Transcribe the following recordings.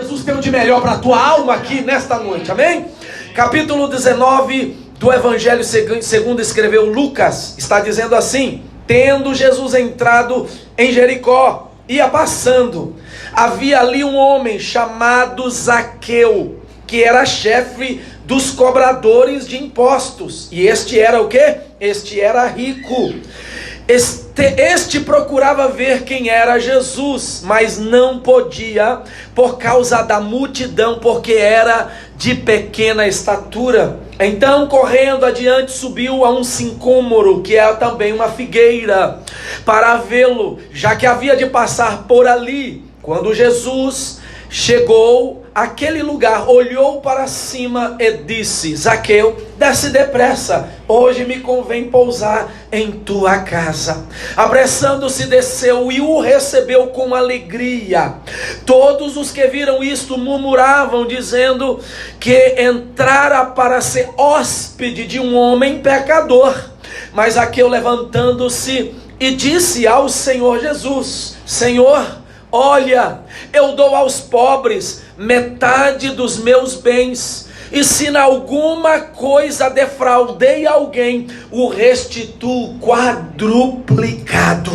Jesus tem o de melhor para a tua alma aqui nesta noite, amém? Capítulo 19 do Evangelho segundo escreveu Lucas, está dizendo assim: tendo Jesus entrado em Jericó, ia passando, havia ali um homem chamado Zaqueu, que era chefe dos cobradores de impostos. E este era o quê? Este era rico. Este procurava ver quem era Jesus, mas não podia por causa da multidão, porque era de pequena estatura. Então, correndo adiante, subiu a um sicômoro, que é também uma figueira, para vê-lo, já que havia de passar por ali. Quando Jesus chegou àquele lugar, olhou para cima e disse: Zaqueu, desce depressa, hoje me convém pousar em tua casa. Apressando-se, desceu e o recebeu com alegria. Todos os que viram isto murmuravam, dizendo que entrara para ser hóspede de um homem pecador. Mas Zaqueu, levantando-se, e disse ao Senhor Jesus: Senhor, olha, eu dou aos pobres metade dos meus bens, e se em alguma coisa defraudei alguém, o restituo quadruplicado.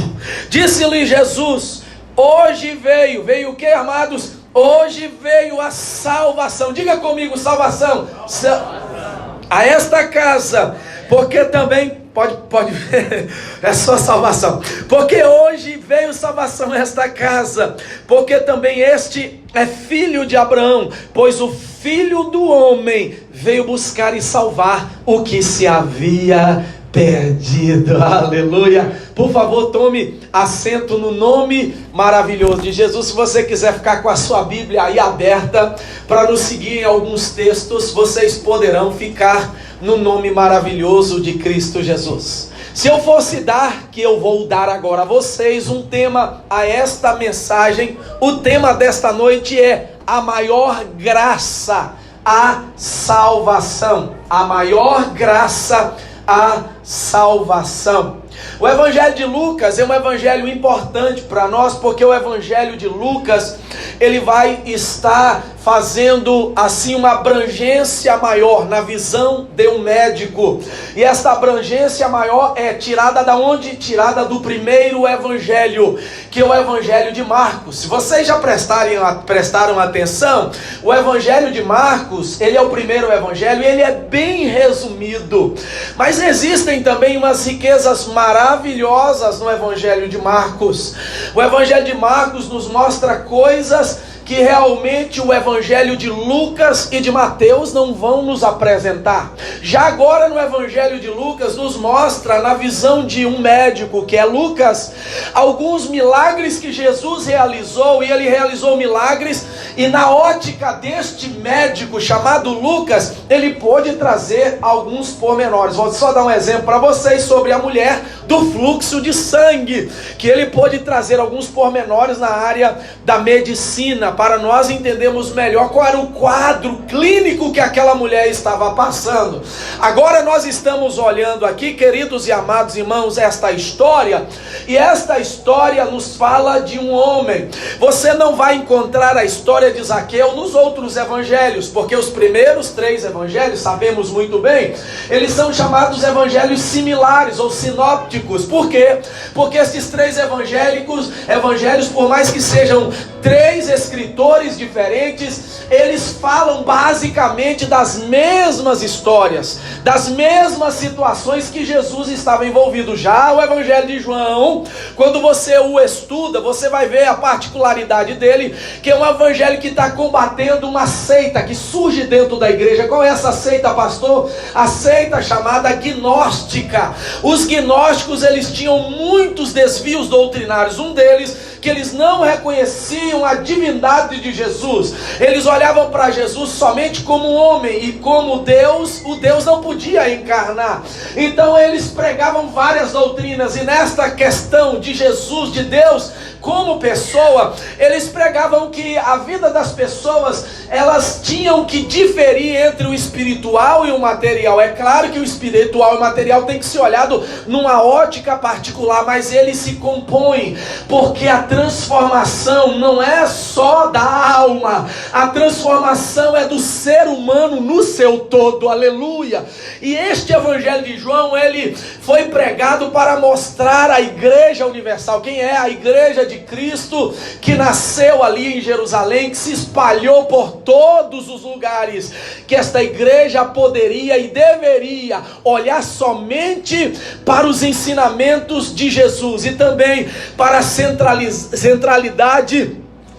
Disse-lhe Jesus: hoje veio o que, amados? Hoje veio a salvação. Diga comigo, salvação. A esta casa, porque também pode ver, é só salvação, porque hoje veio salvação a esta casa, porque também este é filho de Abraão, pois o Filho do Homem veio buscar e salvar o que se havia perdido. Aleluia. Por favor, tome assento no nome maravilhoso de Jesus. Se você quiser ficar com a sua Bíblia aí aberta para nos seguir em alguns textos, vocês poderão ficar no nome maravilhoso de Cristo Jesus. Se eu fosse dar, que eu vou dar agora a vocês, um tema a esta mensagem, o tema desta noite é a maior graça, a salvação. A maior graça, a salvação. O Evangelho de Lucas é um evangelho importante para nós, porque o Evangelho de Lucas, ele vai estar fazendo assim uma abrangência maior na visão de um médico. E esta abrangência maior é tirada da onde? Tirada do primeiro evangelho, que é o Evangelho de Marcos. Se vocês já prestaram atenção, o Evangelho de Marcos, ele é o primeiro evangelho e ele é bem resumido. Mas existem também umas riquezas maravilhosas no Evangelho de Marcos. O Evangelho de Marcos nos mostra coisas que realmente o Evangelho de Lucas e de Mateus não vão nos apresentar. Já agora no Evangelho de Lucas nos mostra, na visão de um médico que é Lucas, alguns milagres que Jesus realizou, e ele realizou milagres, e na ótica deste médico chamado Lucas, ele pôde trazer alguns pormenores. Vou só dar um exemplo para vocês sobre a mulher do fluxo de sangue, que ele pôde trazer alguns pormenores na área da medicina, para nós entendermos melhor qual era o quadro clínico que aquela mulher estava passando. Agora nós estamos olhando aqui, queridos e amados irmãos, esta história, e esta história nos fala de um homem. Você não vai encontrar a história de Zaqueu nos outros evangelhos, porque os primeiros 3 evangelhos, sabemos muito bem, eles são chamados evangelhos similares ou sinópticos. Por quê? Porque esses 3 evangelhos, por mais que sejam 3 escritores diferentes, eles falam basicamente das mesmas histórias, das mesmas situações que Jesus estava envolvido. Já o Evangelho de João, quando você o estuda, você vai ver a particularidade dele, que é um evangelho que está combatendo uma seita que surge dentro da igreja. Qual é essa seita, pastor? A seita chamada gnóstica. Os gnósticos, eles tinham muitos desvios doutrinários. Um deles, que eles não reconheciam a divindade de Jesus. Eles olhavam para Jesus somente como um homem, e como Deus, o Deus não podia encarnar. Então eles pregavam várias doutrinas, e nesta questão de Jesus, de Deus como pessoa, eles pregavam que a vida das pessoas, elas tinham que diferir entre o espiritual e o material. É claro que o espiritual e o material tem que ser olhado numa ótica particular, mas eles se compõem, porque a transformação não é só da alma, a transformação é do ser humano no seu todo, aleluia. E este evangelho de João, ele foi pregado para mostrar a igreja universal. Quem é a igreja de Cristo, que nasceu ali em Jerusalém, que se espalhou por todos os lugares, que esta igreja poderia e deveria olhar somente para os ensinamentos de Jesus e também para a centralidade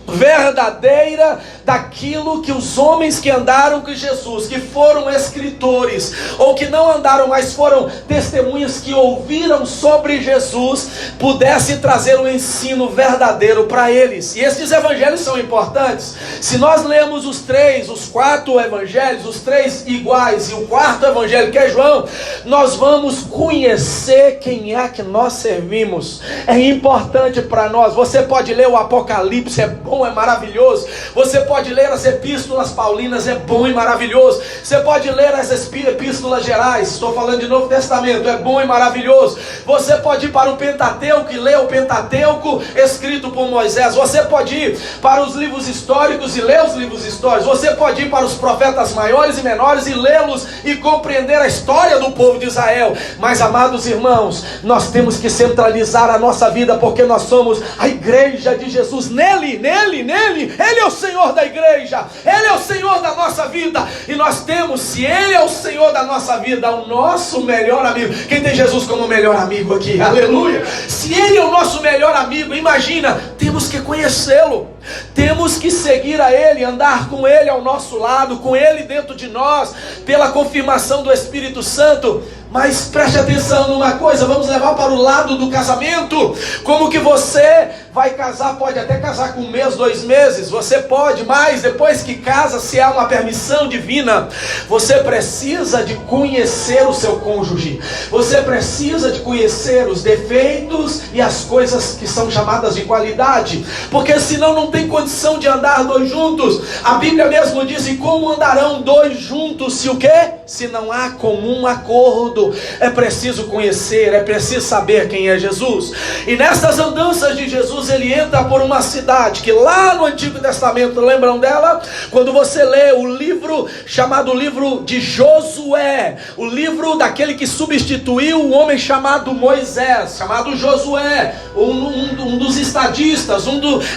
verdadeira daquilo que os homens que andaram com Jesus, que foram escritores, ou que não andaram, mas foram testemunhas que ouviram sobre Jesus, pudesse trazer um ensino verdadeiro para eles. E esses evangelhos são importantes. Se nós lemos os quatro evangelhos, os três iguais, e o quarto evangelho, que é João, nós vamos conhecer quem é que nós servimos. É importante para nós. Você pode ler o Apocalipse, é bom, é maravilhoso. Você pode ler as epístolas paulinas, é bom e maravilhoso. Você pode ler as epístolas gerais, estou falando de Novo Testamento, é bom e maravilhoso. Você pode ir para o Pentateuco e ler o Pentateuco escrito por Moisés. Você pode ir para os livros históricos e ler os livros históricos. Você pode ir para os profetas maiores e menores e lê-los e compreender a história do povo de Israel. Mas, amados irmãos, nós temos que centralizar a nossa vida, porque nós somos a igreja de Jesus. Nele, Ele é o Senhor da igreja, Ele é o Senhor da nossa vida, e nós temos, se Ele é o Senhor da nossa vida, o nosso melhor amigo. Quem tem Jesus como melhor amigo aqui? Aleluia! Se Ele é o nosso melhor amigo, imagina, temos que conhecê-lo, temos que seguir a Ele, andar com Ele ao nosso lado, com Ele dentro de nós, pela confirmação do Espírito Santo. Mas preste atenção numa coisa, vamos levar para o lado do casamento. Como que você vai casar? Pode até casar com 1 mês, 2 meses, você pode, mas depois que casa, se há uma permissão divina, você precisa de conhecer o seu cônjuge, você precisa de conhecer os defeitos e as coisas que são chamadas de qualidade, porque senão não tem condição de andar dois juntos. A Bíblia mesmo diz: e como andarão dois juntos, se o quê? Se não há comum acordo. É preciso conhecer, é preciso saber quem é Jesus. E nessas andanças de Jesus, ele entra por uma cidade que lá no Antigo Testamento, lembram dela? Quando você lê o livro chamado livro de Josué, o livro daquele que substituiu o homem chamado Moisés, chamado Josué, um dos estadistas,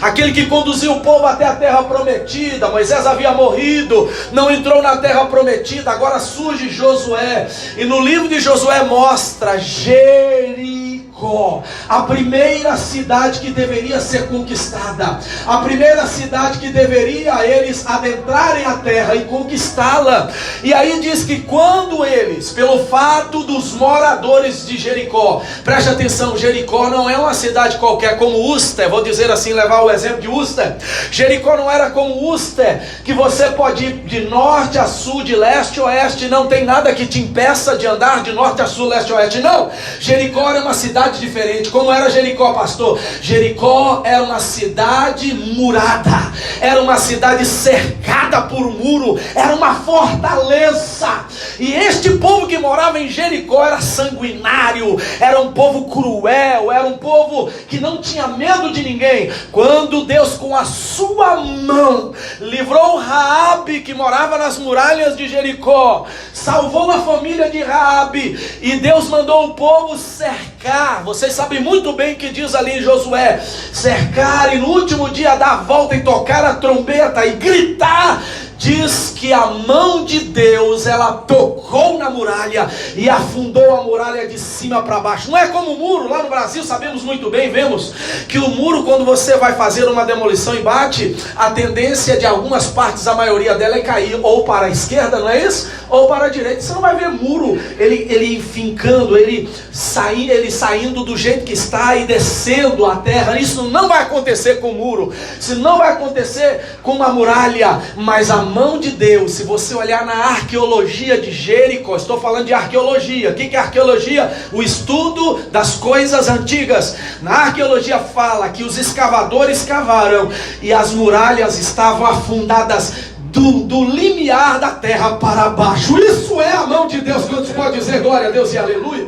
aquele que conduziu o povo até a terra prometida. Moisés havia morrido, não entrou na terra prometida, agora surge Josué, e no livro de Josué mostra Jericó, a primeira cidade que deveria ser conquistada, a primeira cidade que deveria eles adentrarem a terra e conquistá-la. E aí diz que quando eles, pelo fato dos moradores de Jericó, preste atenção, Jericó não é uma cidade qualquer como Uster, vou dizer assim, levar o exemplo de Uster. Jericó não era como Uster, que você pode ir de norte a sul, de leste a oeste, não tem nada que te impeça de andar de norte a sul, leste a oeste, não. Jericó era uma cidade diferente. Como era Jericó, pastor? Jericó era uma cidade murada, era uma cidade cercada por muro, era uma fortaleza. E este povo que morava em Jericó era sanguinário, era um povo cruel, era um povo que não tinha medo de ninguém. Quando Deus, com a sua mão, livrou Raabe, que morava nas muralhas de Jericó, salvou a família de Raabe, e Deus mandou o povo cercar. Vocês sabem muito bem o que diz ali em Josué: cercar, e no último dia dar a volta e tocar a trombeta e gritar. Diz que a mão de Deus, ela tocou na muralha e afundou a muralha de cima para baixo. Não é como o muro, lá no Brasil sabemos muito bem, vemos que o muro, quando você vai fazer uma demolição e bate, a tendência de algumas partes, a maioria dela é cair ou para a esquerda, não é isso? Ou para a direita. Você não vai ver muro, ele fincando, ele saindo do jeito que está e descendo a terra. Isso não vai acontecer com o muro, isso não vai acontecer com uma muralha, mas a mão de Deus, se você olhar na arqueologia de Jericó, estou falando de arqueologia. O que é arqueologia? O estudo das coisas antigas. Na arqueologia fala que os escavadores cavaram e as muralhas estavam afundadas do limiar da terra para baixo. Isso é a mão de Deus. Quantos pode dizer glória a Deus e aleluia?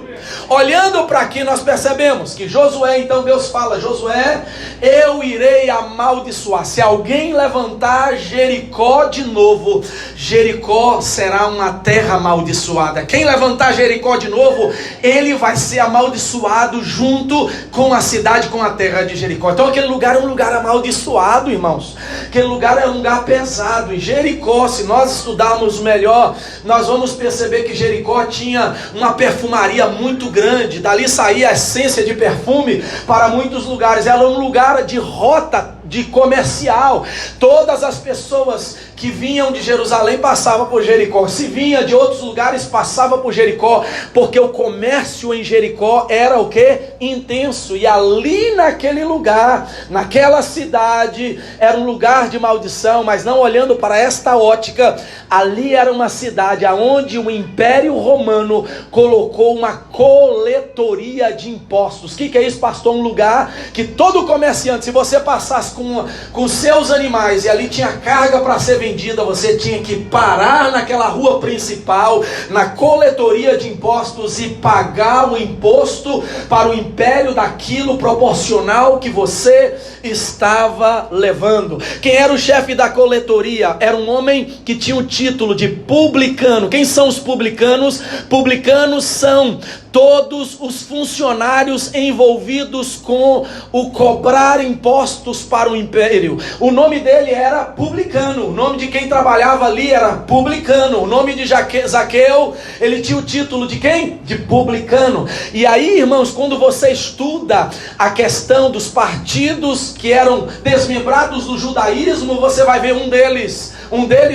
Olhando para aqui, nós percebemos que Josué, então Deus fala: Josué, eu irei amaldiçoar. Se alguém levantar Jericó de novo, Jericó será uma terra amaldiçoada. Quem levantar Jericó de novo, ele vai ser amaldiçoado junto com a cidade, com a terra de Jericó. Então aquele lugar é um lugar amaldiçoado, irmãos. Aquele lugar é um lugar pesado. E Jericó, se nós estudarmos melhor, nós vamos perceber que Jericó tinha uma perfumaria muito grande. Dali saía a essência de perfume para muitos lugares. Era um lugar de rota de comercial. Todas as pessoas que vinham de Jerusalém passavam por Jericó. Se vinha de outros lugares, passava por Jericó, porque o comércio em Jericó era o que? Intenso. E ali naquele lugar, naquela cidade, era um lugar de maldição. Mas não olhando para esta ótica, ali era uma cidade onde o Império Romano colocou uma coletoria de impostos. O que é isso, pastor? Um lugar que todo comerciante, se você passasse com seus animais e ali tinha carga para ser vendida, você tinha que parar naquela rua principal, na coletoria de impostos, e pagar o imposto para o império daquilo proporcional que você estava levando. Quem era o chefe da coletoria? Era um homem que tinha o título de publicano. Quem são os publicanos? Publicanos são todos os funcionários envolvidos com o cobrar impostos para o império. O nome dele era publicano. O nome de quem trabalhava ali era publicano. O nome de Zaqueu, ele tinha o título de quem? De publicano. E aí, irmãos, quando você estuda a questão dos partidos que eram desmembrados do judaísmo, você vai ver um deles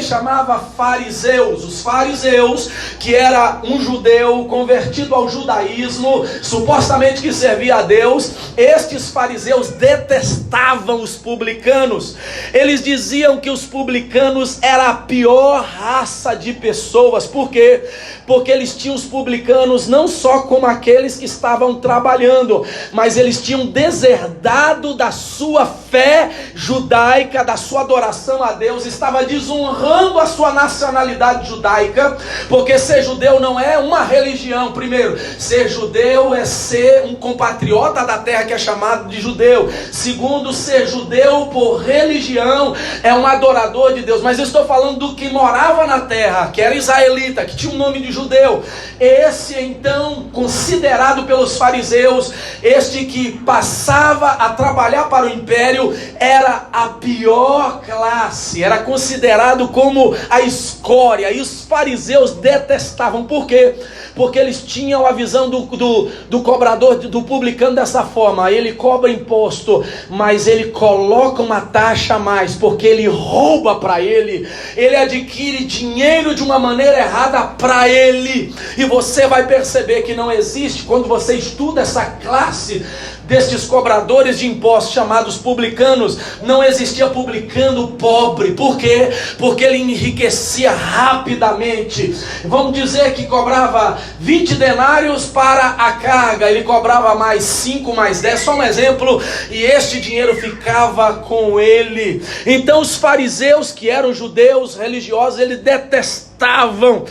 chamava fariseus. Os fariseus, que era um judeu convertido ao judaísmo, supostamente que servia a Deus. Estes fariseus detestavam os publicanos. Eles diziam que os publicanos era a pior raça de pessoas. Por quê? Porque eles tinham os publicanos não só como aqueles que estavam trabalhando, mas eles tinham deserdado da sua fé judaica, da sua adoração a Deus, estava desonrando a sua nacionalidade judaica, porque ser judeu não é uma religião. Primeiro, ser judeu é ser um compatriota da terra que é chamado de judeu. Segundo, ser judeu por religião é um adorador de Deus. Mas eu estou falando do que morava na terra, que era israelita, que tinha o nome de judeu. Esse então, considerado pelos fariseus, este que passava a trabalhar para o império, era a pior classe, era considerado como a escória. E os fariseus detestavam. Por quê? Porque eles tinham a visão do cobrador, do publicano dessa forma: ele cobra imposto, mas ele coloca uma taxa a mais, porque ele rouba para ele adquire dinheiro de uma maneira errada para ele. E você vai perceber que não existe, quando você estuda essa classe destes cobradores de impostos chamados publicanos, não existia publicano pobre. Por quê? Porque ele enriquecia rapidamente. Vamos dizer que cobrava 20 denários para a carga, ele cobrava mais 5, mais 10, só um exemplo, e este dinheiro ficava com ele. Então os fariseus, que eram judeus religiosos, eles detestavam,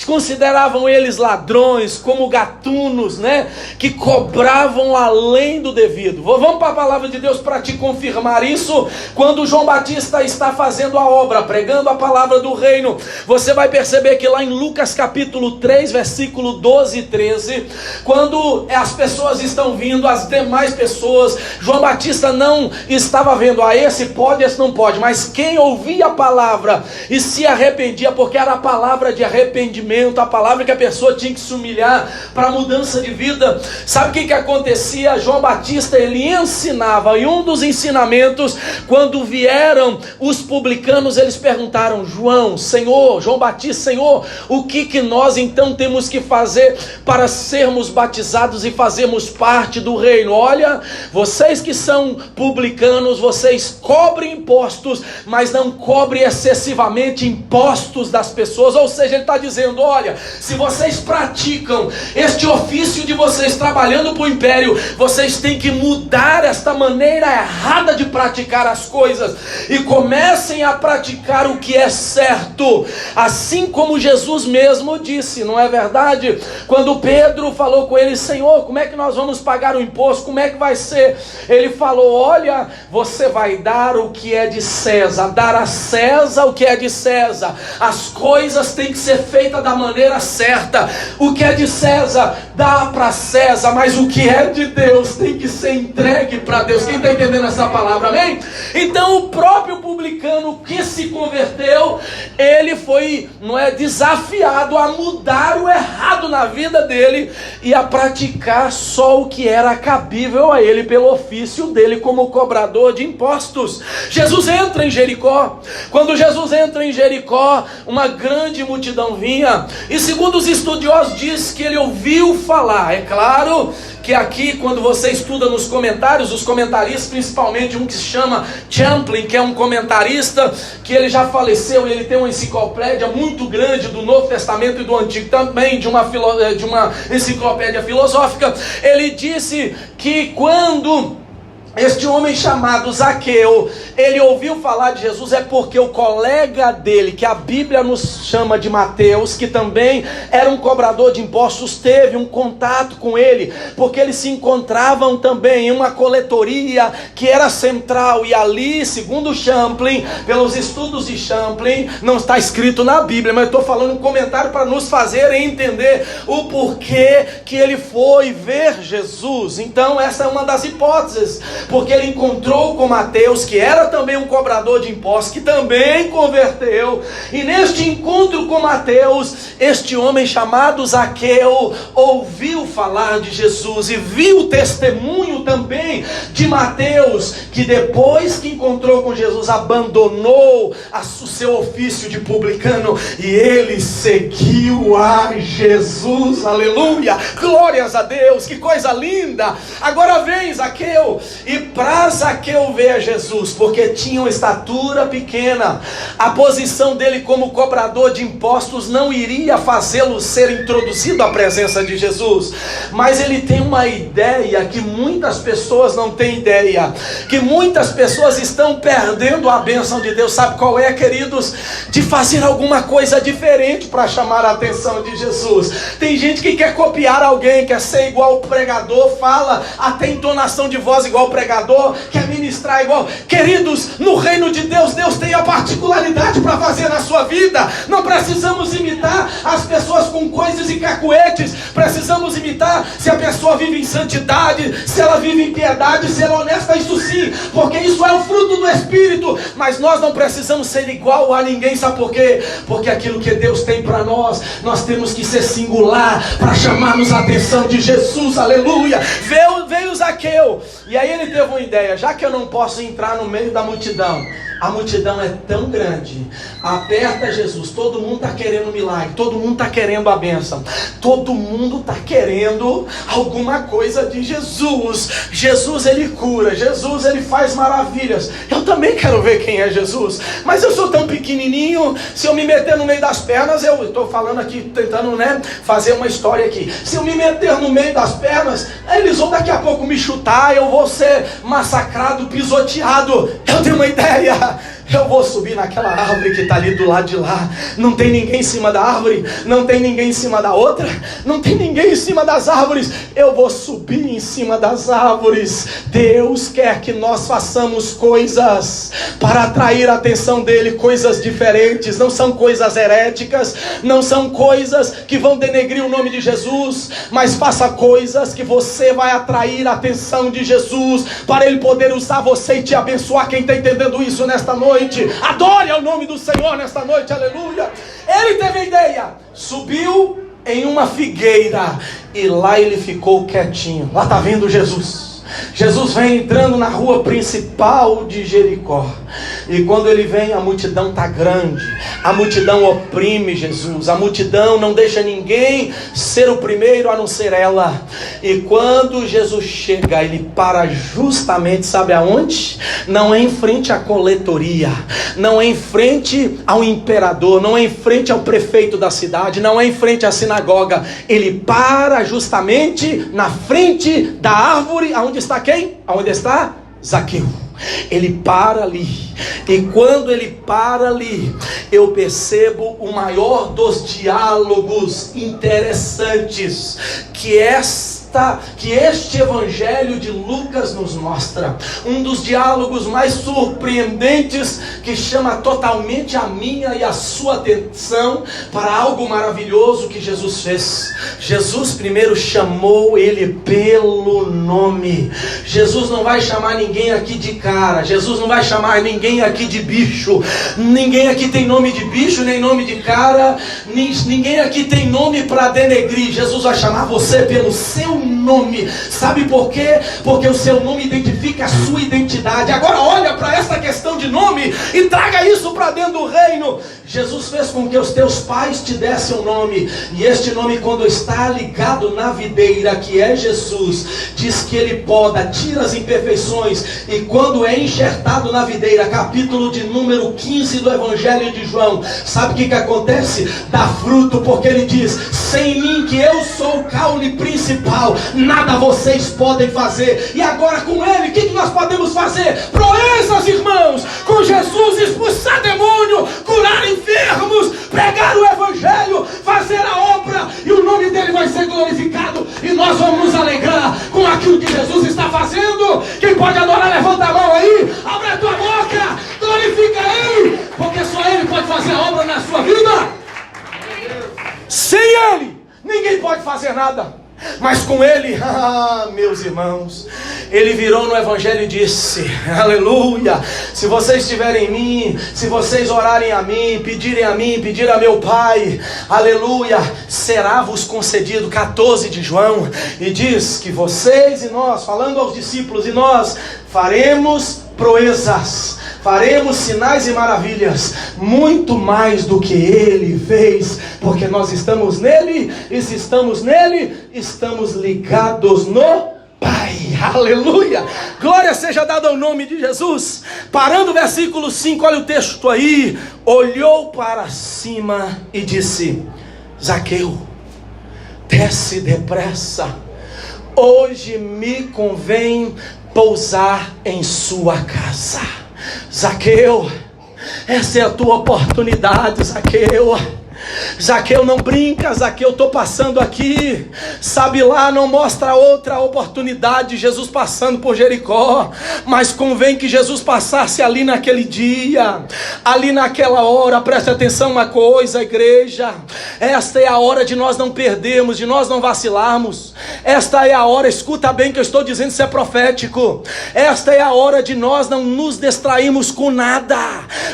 consideravam eles ladrões, como gatunos, né? Que cobravam além do devido. Vamos para a palavra de Deus para te confirmar isso. Quando João Batista está fazendo a obra, pregando a palavra do reino, você vai perceber que lá em Lucas capítulo 3, versículo 12 e 13, quando as pessoas estão vindo, as demais pessoas, João Batista não estava vendo, esse pode, esse não pode, mas quem ouvia a palavra e se arrependia, porque era a palavra de arrependimento, a palavra que a pessoa tinha que se humilhar para mudança de vida. Sabe o que acontecia? João Batista, ele ensinava, e um dos ensinamentos, quando vieram os publicanos, eles perguntaram: João Batista, Senhor, o que nós então temos que fazer para sermos batizados e fazermos parte do reino? Olha, vocês que são publicanos, vocês cobrem impostos, mas não cobrem excessivamente impostos das pessoas, pessoas. Ou seja, ele está dizendo: olha, se vocês praticam este ofício de vocês trabalhando para o império, vocês têm que mudar esta maneira errada de praticar as coisas e comecem a praticar o que é certo, assim como Jesus mesmo disse, não é verdade? Quando Pedro falou com ele: Senhor, como é que nós vamos pagar o imposto? Como é que vai ser? Ele falou: olha, você vai dar o que é de César, dar a César o que é de César. As coisas têm que ser feitas da maneira certa. O que é de César, dá para César, mas o que é de Deus tem que ser entregue para Deus. Quem está entendendo essa palavra, amém? Então o próprio publicano que se converteu, ele foi, não é, desafiado a mudar o errado na vida dele e a praticar só o que era cabível a ele pelo ofício dele como cobrador de impostos. Jesus entra em Jericó. Quando Jesus entra em Jericó, uma grande multidão vinha, e segundo os estudiosos diz que ele ouviu falar. É claro que aqui, quando você estuda nos comentários, os comentaristas, principalmente um que se chama Champlin, que é um comentarista que ele já faleceu, e ele tem uma enciclopédia muito grande do Novo Testamento e do Antigo também, de uma enciclopédia filosófica. Ele disse que quando este homem chamado Zaqueu, ele ouviu falar de Jesus, é porque o colega dele, que a Bíblia nos chama de Mateus, que também era um cobrador de impostos, teve um contato com ele, porque eles se encontravam também em uma coletoria que era central, e ali, segundo Champlin, pelos estudos de Champlin, não está escrito na Bíblia, mas eu estou falando um comentário para nos fazer entender o porquê que ele foi ver Jesus. Então essa é uma das hipóteses, porque ele encontrou com Mateus, que era também um cobrador de impostos, que também converteu, e neste encontro com Mateus, este homem chamado Zaqueu ouviu falar de Jesus e viu o testemunho também de Mateus, que depois que encontrou com Jesus, abandonou o seu ofício de publicano e ele seguiu a Jesus. Aleluia, glórias a Deus, que coisa linda. Agora vem Zaqueu, e para Zaqueu ver Jesus, porque tinha uma estatura pequena, a posição dele como cobrador de impostos não iria fazê-lo ser introduzido à presença de Jesus. Mas ele tem uma ideia que muitas pessoas não têm ideia, que muitas pessoas estão perdendo a bênção de Deus. Sabe qual é, queridos? De fazer alguma coisa diferente para chamar a atenção de Jesus. Tem gente que quer copiar alguém, quer ser igual o pregador, fala até entonação de voz igual o pregador, quer ministrar igual. Queridos, no reino de Deus, Deus tem a particularidade para fazer na sua vida. Não precisamos imitar as pessoas com coisas e cacuetes. Precisamos imitar se a pessoa vive em santidade, se ela vive em piedade, se ela é honesta, isso sim, porque isso é o fruto do Espírito. Mas nós não precisamos ser igual a ninguém. Sabe por quê? Porque aquilo que Deus tem para nós, nós temos que ser singular para chamarmos a atenção de Jesus. Aleluia. Veio Zaqueu, e aí ele teve uma ideia: já que eu não posso entrar no meio da multidão, a multidão é tão grande, aperta Jesus, todo mundo está querendo um milagre, todo mundo está querendo a bênção, todo mundo está querendo alguma coisa de Jesus. Jesus ele cura, Jesus ele faz maravilhas. Eu também quero ver quem é Jesus, mas eu sou tão pequenininho, se eu me meter no meio das pernas, eu estou falando aqui, tentando fazer uma história aqui, se eu me meter no meio das pernas, eles vão daqui a pouco me chutar, eu vou ser massacrado, pisoteado. Eu tenho uma ideia: eu vou subir naquela árvore que está ali do lado de lá. Não tem ninguém em cima da árvore, não tem ninguém em cima da outra, não tem ninguém em cima das árvores. Eu vou subir em cima das árvores. Deus quer que nós façamos coisas para atrair a atenção dele, coisas diferentes. Não são coisas heréticas, não são coisas que vão denegrir o nome de Jesus, mas faça coisas que você vai atrair a atenção de Jesus, para ele poder usar você e te abençoar. Quem está entendendo isso nesta noite? Adore ao nome do Senhor nesta noite, aleluia. Ele teve a ideia, subiu em uma figueira e lá ele ficou quietinho. Lá está vindo Jesus. Jesus vem entrando na rua principal de Jericó. E quando ele vem, a multidão está grande, a multidão oprime Jesus, a multidão não deixa ninguém ser o primeiro a não ser ela. E quando Jesus chega, ele para justamente, sabe aonde? Não é em frente à coletoria, não é em frente ao imperador, não é em frente ao prefeito da cidade, não é em frente à sinagoga. Ele para justamente na frente da árvore. Aonde está quem? Aonde está Zaqueu. Ele para ali, e quando ele para ali, eu percebo o maior dos diálogos interessantes que este evangelho de Lucas nos mostra. Um dos diálogos mais surpreendentes, que chama totalmente a minha e a sua atenção para algo maravilhoso que Jesus fez. Jesus primeiro chamou ele pelo nome. Jesus não vai chamar ninguém aqui de cara, Jesus não vai chamar ninguém aqui de bicho. Ninguém aqui tem nome de bicho, nem nome de cara, ninguém aqui tem nome para denegrir. Jesus vai chamar você pelo seu nome. Sabe por quê? Porque o seu nome identifica a sua identidade. Agora olha para essa questão de nome e traga isso para dentro do reino. Jesus fez com que os teus pais te dessem um nome, e este nome, quando está ligado na videira, que é Jesus, diz que ele poda, tira as imperfeições, e quando é enxertado na videira, capítulo de número 15 do Evangelho de João, sabe o que acontece? Dá fruto, porque ele diz: sem mim, que eu sou o caule principal, nada vocês podem fazer. E agora com ele, o que nós podemos fazer? Proezas, irmãos, com Jesus: expulsar demônio, curar enfermos, pregar o evangelho, fazer a obra, e o nome dele vai ser glorificado, e nós vamos nos alegrar com aquilo que Jesus está fazendo. Quem pode adorar, levanta a mão aí, abre a tua boca, glorifica ele, porque só ele pode fazer a obra na sua vida. Sem ele, ninguém pode fazer nada. Mas com ele, meus irmãos, ele virou no evangelho e disse: aleluia, se vocês estiverem em mim, se vocês orarem a mim, pedirem a meu Pai, aleluia, será-vos concedido. 14 de João, e diz que vocês e nós, falando aos discípulos, e nós faremos proezas, faremos sinais e maravilhas, muito mais do que ele fez, porque nós estamos nele, e se estamos nele, estamos ligados no Pai. Aleluia, glória seja dada ao nome de Jesus. Parando o versículo 5, olha o texto aí: olhou para cima e disse: Zaqueu, desce depressa, hoje me convém pousar em sua casa. Zaqueu, essa é a tua oportunidade, Zaqueu. Zaqueu, não brinca, Zaqueu, estou passando aqui. Sabe lá, não mostra outra oportunidade, Jesus passando por Jericó, mas convém que Jesus passasse ali naquele dia, ali naquela hora. Preste atenção uma coisa, igreja, esta é a hora de nós não perdermos, de nós não vacilarmos. Esta é a hora, escuta bem que eu estou dizendo, isso é profético. Esta é a hora de nós não nos distrairmos com nada.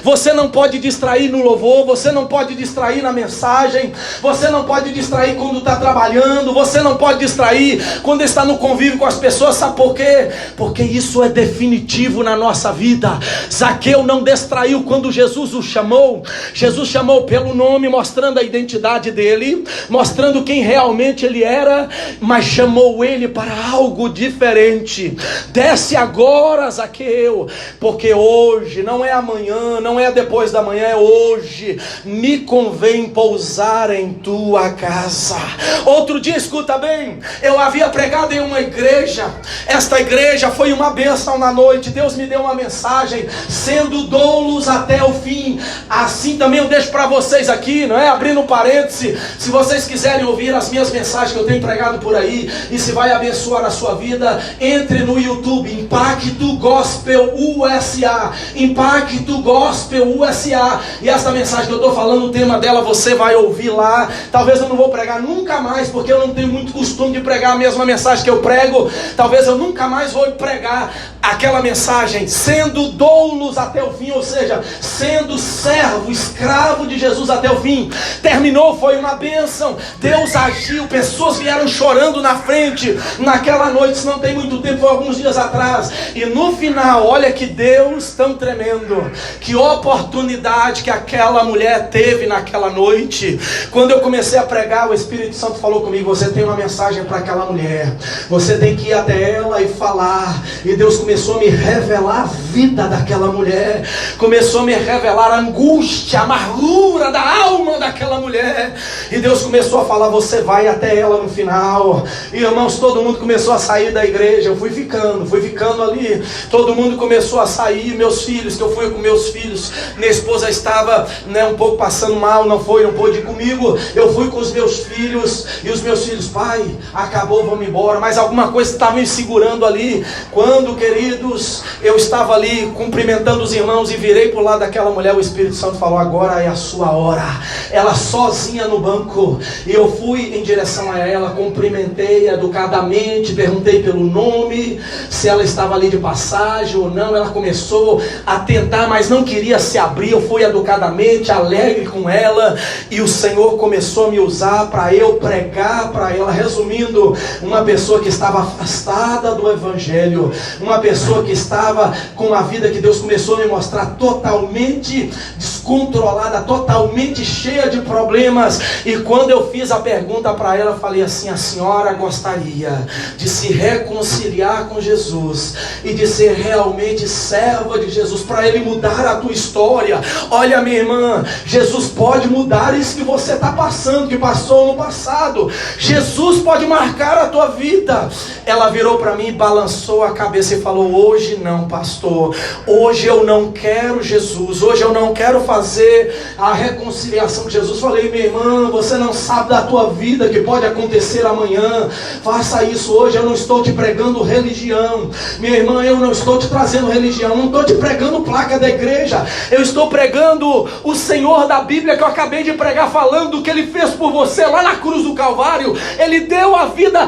Você não pode distrair no louvor, você não pode distrair na mensagem, você não pode distrair quando está trabalhando, você não pode distrair quando está no convívio com as pessoas. Sabe por quê? Porque isso é definitivo na nossa vida. Zaqueu não distraiu quando Jesus o chamou. Jesus chamou pelo nome, mostrando a identidade dele, mostrando quem realmente ele era, mas chamou ele para algo diferente. Desce agora, Zaqueu, porque hoje, não é amanhã, não é depois da manhã, é hoje, me convém pousar em tua casa. Outro dia, escuta bem, eu havia pregado em uma igreja. Esta igreja foi uma bênção na noite. Deus me deu uma mensagem, sendo doulos até o fim. Assim também eu deixo para vocês aqui, não é? Abrindo um parêntese, se vocês quiserem ouvir as minhas mensagens que eu tenho pregado por aí, e se vai abençoar a sua vida, entre no YouTube, Impacto Gospel USA, Impacto Gospel USA, e essa mensagem que eu estou falando, o tema dela você vai ouvir lá. Talvez eu não vou pregar nunca mais, porque eu não tenho muito costume de pregar a mesma mensagem que eu prego. Talvez eu nunca mais vou pregar aquela mensagem, sendo doulos até o fim, ou seja, sendo servo, escravo de Jesus até o fim. Terminou, foi uma bênção, Deus agiu, pessoas vieram chorando na frente, naquela noite, se não tem muito tempo, foi alguns dias atrás, e no final, olha que Deus tão tremendo, que oportunidade que aquela mulher teve naquela noite. Quando eu comecei a pregar, o Espírito Santo falou comigo: você tem uma mensagem para aquela mulher, você tem que ir até ela e falar. E Deus começou a me revelar a vida daquela mulher, começou a me revelar a angústia, a amargura da alma daquela mulher, e Deus começou a falar: você vai até ela no final. E irmãos, todo mundo começou a sair da igreja, eu fui ficando ali, todo mundo começou a sair, meus filhos, que eu fui com meus filhos, minha esposa estava um pouco passando mal, não pôde ir comigo, eu fui com os meus filhos, e os meus filhos: pai, acabou, vamos embora, mas alguma coisa estava me segurando ali. Quando, queridos, eu estava ali cumprimentando os irmãos e virei para o lado daquela mulher, o Espírito Santo falou: agora é a sua hora. Ela sozinha no banco, e eu fui em direção a ela, cumprimentei educadamente, perguntei pelo nome, se ela estava ali de passagem ou não. Ela começou a tentar, mas não queria se abrir. Eu fui educadamente, alegre com ela, e o Senhor começou a me usar para eu pregar para ela. Resumindo, uma pessoa que estava afastada do Evangelho, uma pessoa que estava com uma vida que Deus começou a me mostrar totalmente descontrolada, totalmente cheia de problemas. E quando eu fiz a pergunta para ela, eu falei assim: a senhora gostaria de se reconciliar com Jesus e de ser realmente serva de Jesus, para Ele mudar a tua história? Olha, minha irmã, Jesus pode mudar isso que você está passando, que passou no passado. Jesus pode marcar a tua vida. Ela virou para mim, balançou a cabeça e falou: hoje não, pastor, hoje eu não quero Jesus, hoje eu não quero fazer a reconciliação com Jesus. Falei: minha irmã, você não sabe da tua vida, que pode acontecer amanhã. Faça isso hoje. Eu não estou te pregando religião, minha irmã, eu não estou te trazendo religião, não estou te pregando placa da igreja, eu estou pregando o Senhor da Bíblia, que eu acabei de pregar, falando o que Ele fez por você lá na cruz do Calvário. Ele deu a vida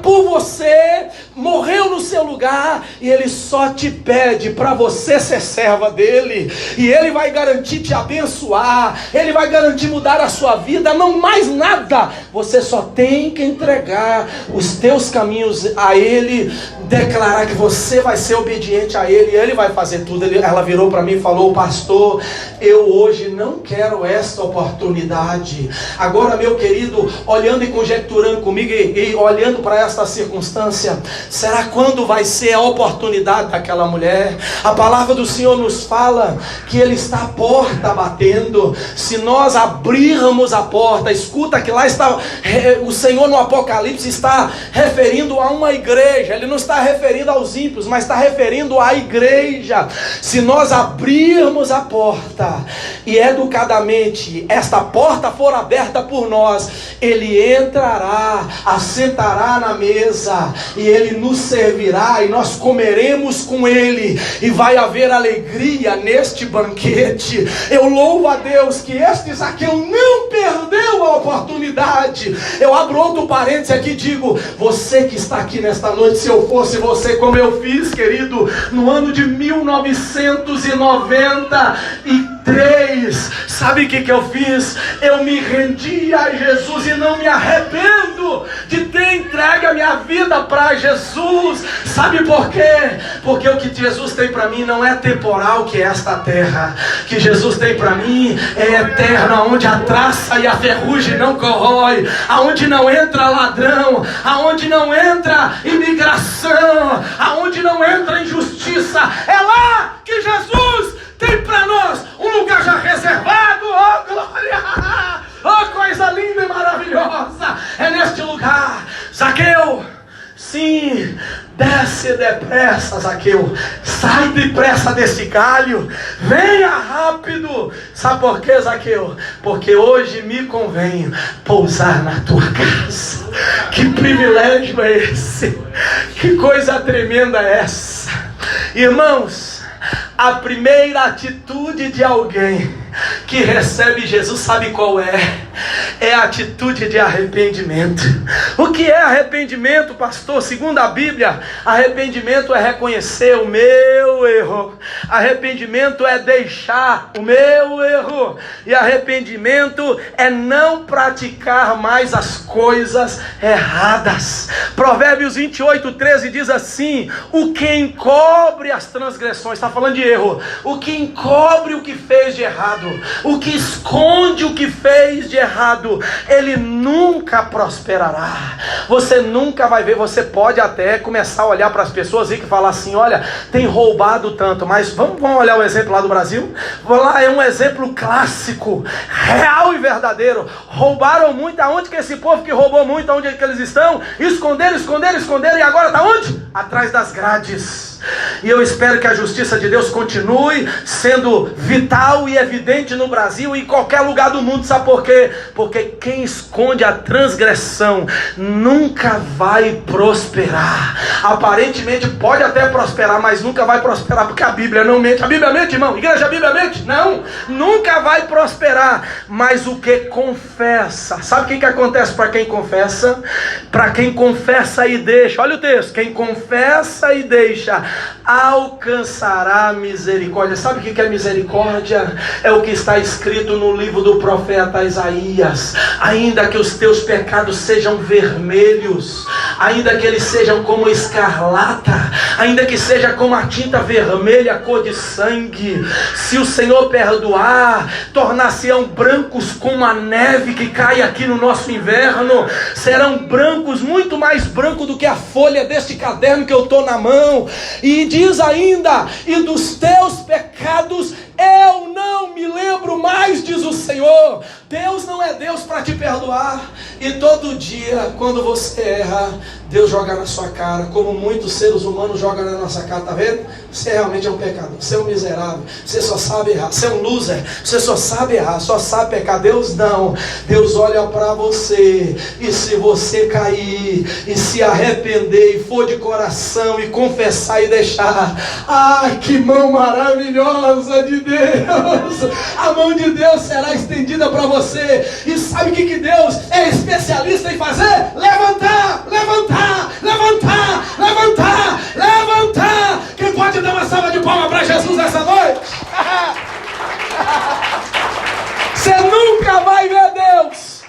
por você, morreu no seu lugar, e Ele só te pede para você ser serva dEle, e Ele vai garantir te abençoar, Ele vai garantir mudar a sua vida, não mais nada. Você só tem que entregar os teus caminhos a Ele, declarar que você vai ser obediente a Ele, e Ele vai fazer tudo. Ela virou para mim e falou: pastor, eu hoje não quero esta oportunidade. Agora, meu querido, olhando e conjecturando comigo e olhando para esta circunstância, será quando vai ser a oportunidade daquela mulher? A palavra do Senhor nos fala que Ele está à porta batendo. Se nós abrirmos a porta, escuta que lá está o Senhor no Apocalipse está referindo a uma igreja. Ele não está referindo aos ímpios, mas está referindo à igreja. Se nós abrirmos a porta e educadamente esta porta for aberta por nós, Ele entrará, assentará na mesa, e Ele nos servirá, e nós comeremos com Ele, e vai haver alegria neste banquete. Eu louvo a Deus que este Zaqueu não perdeu a oportunidade. Eu abro outro parênteses aqui e digo: você que está aqui nesta noite, se eu fosse você, como eu fiz, querido, no ano de 1993, sabe o que eu fiz? Eu me rendi a Jesus, e não me arrependo de ter entregue a minha vida para Jesus. Sabe por quê? Porque o que Jesus tem para mim não é temporal, que é esta terra. O que Jesus tem para mim é eterno, onde a traça e a ferrugem não corrói, aonde não entra ladrão, aonde não entra imigração, aonde não entra injustiça. É lá que Jesus tem para nós um lugar já reservado. Oh, glória! Oh, coisa linda e maravilhosa! É neste lugar. Zaqueu, sim, desce depressa, Zaqueu. Sai depressa desse galho. Venha rápido. Sabe por quê, Zaqueu? Porque hoje me convém pousar na tua casa. Que privilégio é esse? Que coisa tremenda é essa? Irmãos, a primeira atitude de alguém que recebe Jesus, sabe qual é? É a atitude de arrependimento. O que é arrependimento, pastor? Segundo a Bíblia, arrependimento é reconhecer o meu erro. Arrependimento é deixar o meu erro. E arrependimento é não praticar mais as coisas erradas. Provérbios 28:13 diz assim: o que encobre as transgressões, está falando de erro, o que encobre o que fez de errado, o que esconde o que fez de errado, ele nunca prosperará. Você nunca vai ver. Você pode até começar a olhar para as pessoas e falar assim: olha, tem roubado tanto, mas vamos olhar o exemplo lá do Brasil. Lá é um exemplo clássico, real e verdadeiro. Roubaram muito. Aonde que esse povo que roubou muito, aonde é que eles estão? Esconderam, e agora está onde? Atrás das grades. E eu espero que a justiça de Deus continue sendo vital e evidente no Brasil e em qualquer lugar do mundo. Sabe por quê? Porque quem esconde a transgressão nunca vai prosperar. Aparentemente pode até prosperar, mas nunca vai prosperar, porque a Bíblia não mente. A Bíblia mente, irmão? Igreja, a Bíblia mente? Não, nunca vai prosperar. Mas o que confessa, sabe o que acontece para quem confessa? Para quem confessa e deixa, olha o texto: quem confessa e deixa alcançará misericórdia. Sabe o que é misericórdia? É o que está escrito no livro do profeta Isaías: ainda que os teus pecados sejam vermelhos, ainda que eles sejam como escarlata, ainda que seja como a tinta vermelha, cor de sangue, se o Senhor perdoar, tornar-se-ão brancos como a neve que cai aqui no nosso inverno. Serão brancos, muito mais branco do que a folha deste caderno que eu estou na mão. E diz ainda: e dos teus pecados eu não me lembro mais, diz o Senhor. Deus não é Deus para te perdoar. E todo dia, quando você erra, Deus joga na sua cara, como muitos seres humanos jogam na nossa cara. Tá vendo? Você realmente é um pecador, você é um miserável, você só sabe errar, você é um loser, você só sabe errar, só sabe pecar. Deus não. Deus olha para você, e se você cair e se arrepender e for de coração e confessar e deixar, que mão maravilhosa de Deus! A mão de Deus será estendida para você. E sabe o que Deus é especialista em fazer? Levantar, levantar, levantar, levantar, levantar. Quem pode dar uma salva de palmas para Jesus nessa noite? Você nunca vai ver Deus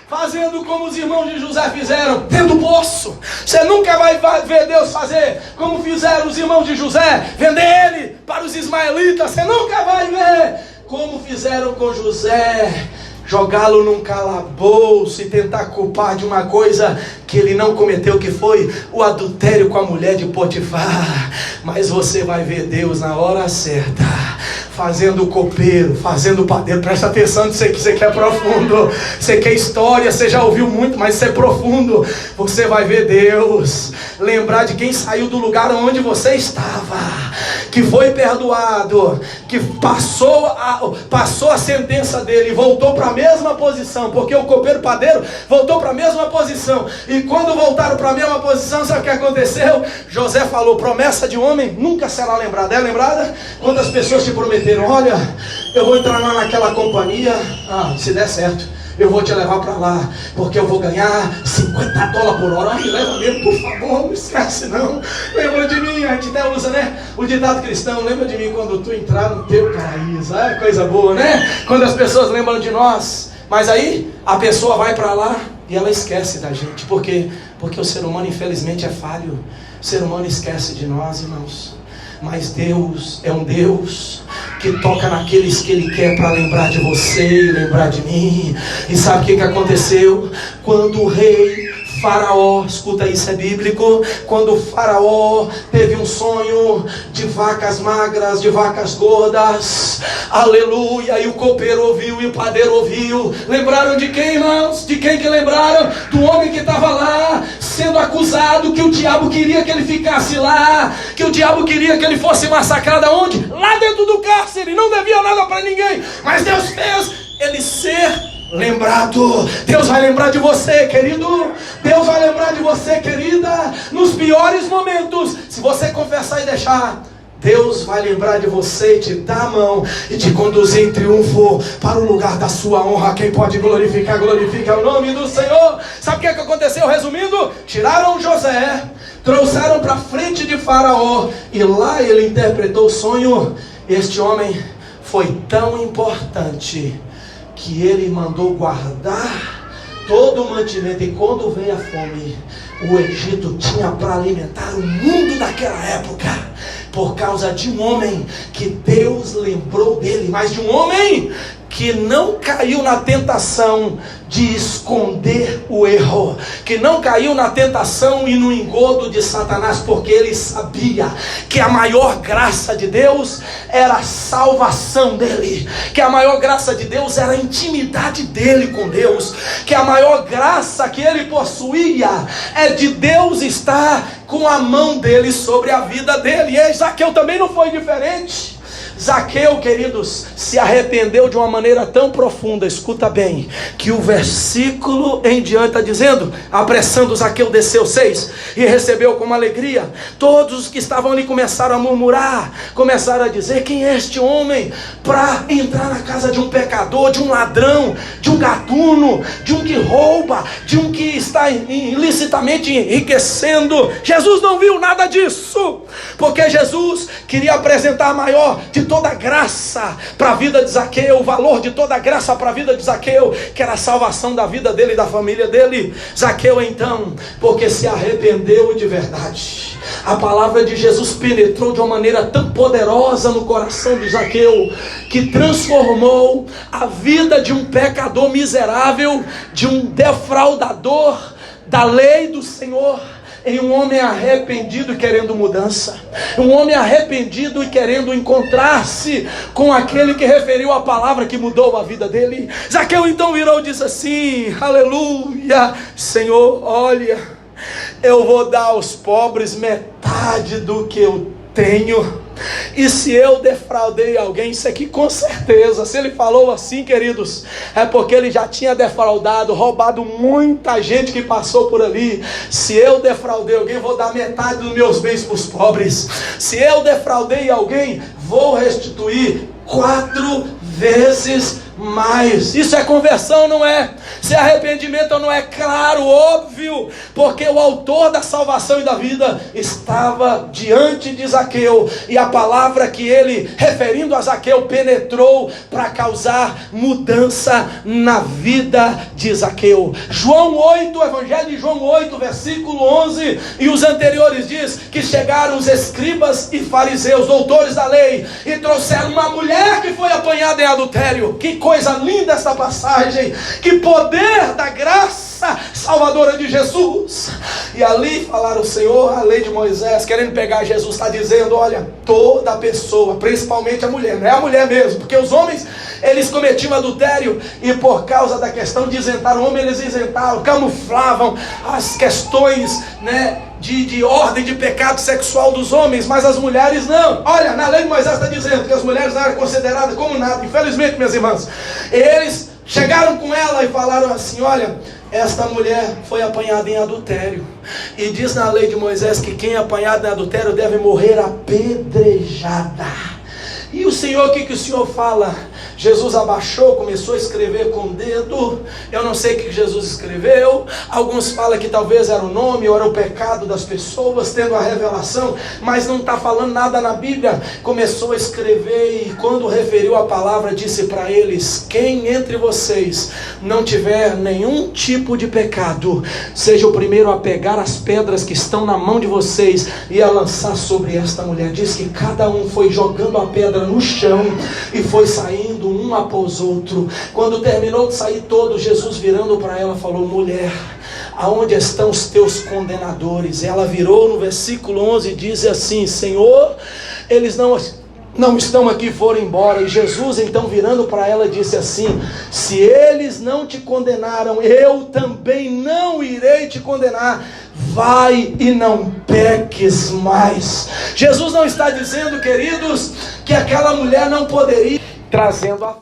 fazendo como os irmãos de José fizeram, dentro do poço. Você nunca vai ver Deus fazer como fizeram os irmãos de José, vender ele para os ismaelitas. Você nunca vai ver como fizeram com José, jogá-lo num calabouço e tentar culpar de uma coisa que ele não cometeu, que foi o adultério com a mulher de Potifar. Mas você vai ver Deus na hora certa, fazendo o copeiro, fazendo o padeiro. Presta atenção nisso aqui, você quer profundo, você quer história, você já ouviu muito, mas isso é profundo. Você vai ver Deus lembrar de quem saiu do lugar onde você estava, que foi perdoado, que passou a sentença dele e voltou para a mesma posição, porque o copeiro padeiro voltou para a mesma posição. E quando voltaram para a mesma posição, sabe o que aconteceu? José falou: promessa de homem nunca será lembrada. É lembrada? Quando as pessoas te prometeram: olha, eu vou entrar lá naquela companhia, se der certo, eu vou te levar para lá, porque eu vou ganhar $50 por hora. Me leva mesmo, por favor, não esquece não. Lembra de mim, a gente até usa, né, o ditado cristão: lembra de mim quando tu entrar no teu paraíso. Coisa boa, né? Quando as pessoas lembram de nós. Mas aí a pessoa vai para lá e ela esquece da gente. Por quê? Porque o ser humano infelizmente é falho. O ser humano esquece de nós, irmãos. Mas Deus é um Deus que toca naqueles que Ele quer para lembrar de você e lembrar de mim. E sabe o que aconteceu? Quando o rei Faraó, escuta isso, é bíblico. Quando o Faraó teve um sonho de vacas magras, de vacas gordas, aleluia, e o copeiro ouviu e o padeiro ouviu. Lembraram de quem, irmãos? De quem que lembraram? Do homem que estava lá sendo acusado, que o diabo queria que ele ficasse lá, que o diabo queria que ele fosse massacrado. Aonde? Lá dentro do cárcere. Não devia nada para ninguém, mas Deus fez ele ser lembrado. Deus vai lembrar de você, querido. Deus vai lembrar de você, querida, nos piores momentos. Se você confessar e deixar, Deus vai lembrar de você e te dar a mão e te conduzir em triunfo para o lugar da sua honra. Quem pode glorificar, glorifica o nome do Senhor. Sabe o que aconteceu? Resumindo, tiraram José, trouxeram para frente de Faraó e lá ele interpretou o sonho. Este homem foi tão importante que ele mandou guardar todo o mantimento, e quando veio a fome, o Egito tinha para alimentar o mundo daquela época, por causa de um homem que Deus lembrou dele, mas de um homem que não caiu na tentação de esconder o erro, que não caiu na tentação e no engodo de Satanás, porque ele sabia que a maior graça de Deus era a salvação dele, que a maior graça de Deus era a intimidade dele com Deus, que a maior graça que ele possuía é de Deus estar com a mão dele sobre a vida dele. E Zaqueu também não foi diferente. Zaqueu, queridos, se arrependeu de uma maneira tão profunda, escuta bem, que o versículo em diante está dizendo: apressando Zaqueu desceu 6 e recebeu com alegria. Todos os que estavam ali começaram a murmurar, começaram a dizer: quem é este homem para entrar na casa de um pecador, de um ladrão, de um gatuno, de um que rouba, de um que está ilicitamente enriquecendo? Jesus não viu nada disso, porque Jesus queria apresentar a maior de toda a graça para a vida de Zaqueu, o valor de toda a graça para a vida de Zaqueu, que era a salvação da vida dele e da família dele. Zaqueu então, porque se arrependeu de verdade, a palavra de Jesus penetrou de uma maneira tão poderosa no coração de Zaqueu, que transformou a vida de um pecador miserável, de um defraudador da lei do Senhor, em um homem arrependido e querendo mudança, um homem arrependido e querendo encontrar-se com aquele que referiu a palavra que mudou a vida dele. Zaqueu então virou e disse assim: aleluia, Senhor, olha, eu vou dar aos pobres metade do que eu tenho. E se eu defraudei alguém, isso aqui com certeza, se ele falou assim, queridos, é porque ele já tinha defraudado, roubado muita gente que passou por ali. Se eu defraudei alguém, vou dar metade dos meus bens para os pobres. Se eu defraudei alguém, vou restituir 4 vezes mais. Isso é conversão, não é? Se arrependimento não é? Claro, óbvio, porque o autor da salvação e da vida estava diante de Zaqueu, e a palavra que ele, referindo a Zaqueu, penetrou para causar mudança na vida de Zaqueu. João 8, o Evangelho de João 8, versículo 11 e os anteriores diz que chegaram os escribas e fariseus, doutores da lei, e trouxeram uma mulher que foi apanhada em adultério. Que coisa linda essa passagem, que poder da graça salvadora de Jesus. E ali falaram: o Senhor, a lei de Moisés, querendo pegar Jesus, está dizendo: olha, toda pessoa, principalmente a mulher, não é a mulher mesmo, porque os homens, eles cometiam adultério, e por causa da questão de isentar o homem, eles isentaram, camuflavam as questões, né, de ordem de pecado sexual dos homens, mas as mulheres não. Olha, na lei de Moisés está dizendo que as mulheres não eram consideradas como nada. Infelizmente, minhas irmãs, eles chegaram com ela e falaram assim: olha, esta mulher foi apanhada em adultério, e diz na lei de Moisés que quem é apanhado em adultério deve morrer apedrejada. E o Senhor, o que o Senhor fala? Jesus abaixou, começou a escrever com o dedo. Eu não sei o que Jesus escreveu. Alguns falam que talvez era o nome, ou era o pecado das pessoas, tendo a revelação, mas não está falando nada na Bíblia. Começou a escrever, e quando referiu a palavra, disse para eles: quem entre vocês não tiver nenhum tipo de pecado, seja o primeiro a pegar as pedras que estão na mão de vocês e a lançar sobre esta mulher. Diz que cada um foi jogando a pedra no chão e foi saindo um após outro. Quando terminou de sair todos, Jesus, virando para ela, falou: mulher, aonde estão os teus condenadores? Ela virou no versículo 11 e diz assim: Senhor, eles não estão aqui, foram embora. E Jesus então, virando para ela, disse assim: se eles não te condenaram, eu também não irei te condenar. Vai e não peques mais. Jesus não está dizendo, queridos, que aquela mulher não poderia, trazendo a frente.